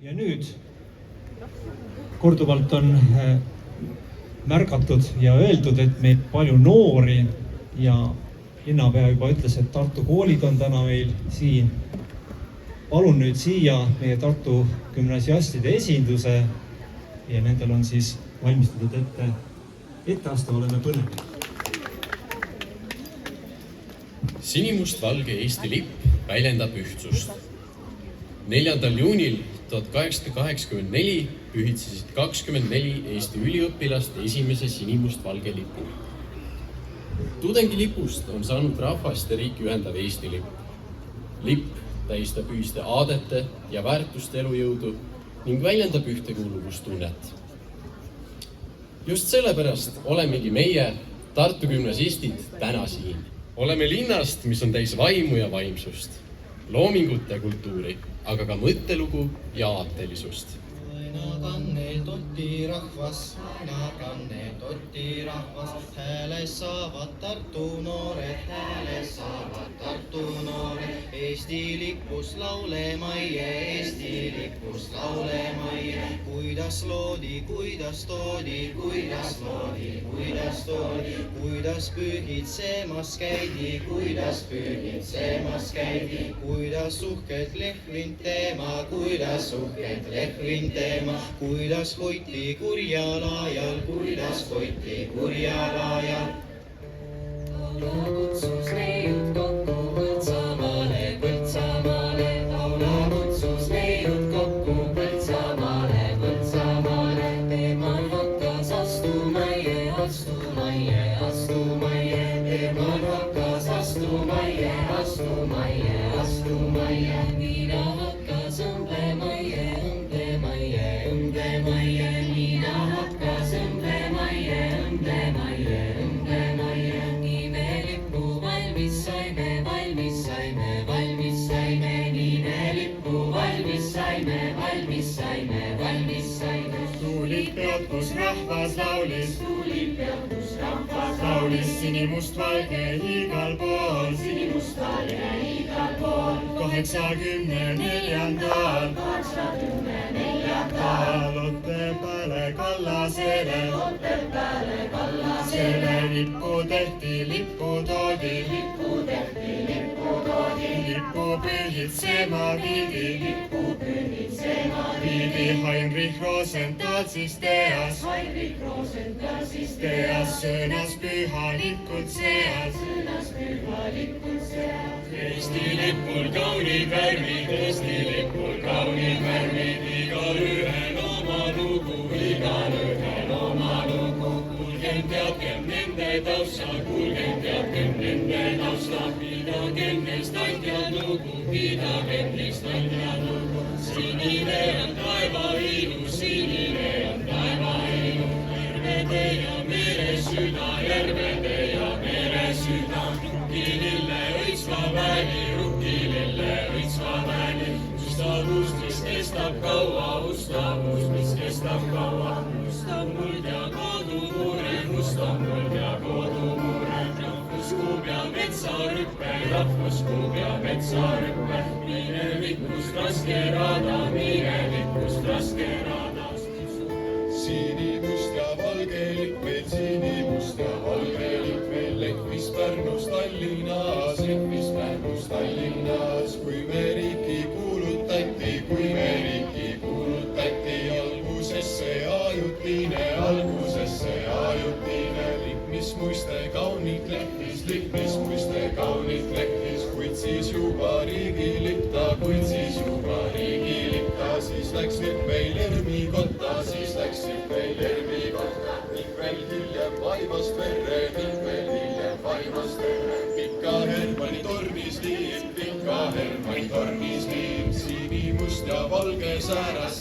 Ja nüüd korduvalt on märgatud ja öeldud, et meil palju noori ja linnapea juba ütles, et Tartu koolid on täna meil siin. Palun nüüd siia meie Tartu gümnasiastide esinduse ja nendel on siis valmistatud etteaste, oleme põnevad. Sinimustvalge Eesti lipp väljendab ühtsust. 4. juunil 1884 pühitsesid 24 Eesti üliõpilast esimese sinimustvalge lipu. Tudengilipust on saanud rahvast ja riiki ühendav Eesti lipp. Lipp tähistab ühiste aadete ja väärtuste elujõudu ning väljendab ühtekuuluvustunnet. Just sellepärast olemegi meie, Tartu gümnasistid, täna siin. Oleme linnast, mis on täis vaimu ja vaimsust, loomingut ja kultuuri, aga ka mõttelugu ja aatelisust. Aina kannel totti rahvas, hääles saavad Tartu noored, Eesti lippus laulemaie, kuidas loodi, kuidas toodi, kuidas pühitsemas käidi, kuidas uhkelt lehvin teema, kuidas hoiti kurjal ajal, Laula kutsus neiud kokku Põltsamaale, teemal hakkas astumaie, Niina hakkas õmblemaie, Niina hakkas õmblemaie, nii me lippu valmis saime, nii me lippu valmis saime. Tuulid pead, kus rahvas laulis, sinimustvalge igal pool, 84. Otepääle kallasele, lippu tehti, lippu toodi, lippu pühitsema viidi, Heinrich Rosenthal siis teas, sõnas pühalikud seas. Eesti lipul kaunid värvid, igalühel oma lugu, kuulgem teadkem nende tausta, pidagem neist andjad lugu, sinine on taevailu, järvede ja mere süda, rukkilille õitsva väli, ustavus, mis kestab kaua, ustav muld ja kodumure, rahvuskuu ja metsarüppe, minevikust raske rada, Sinimust ja valge lipp meil, lehvis Pärnus Tallinnas, kui me riiki kuulutati, algusesse ajutine, lipp, mis muiste kaunid lehvis, kuid siis juba riigilipp ta, siis läks lipp meil ERMi kotta, ning veel hiljem vaimast verre, Pika Hermanni tornis liip, sinimust ja valge sääras,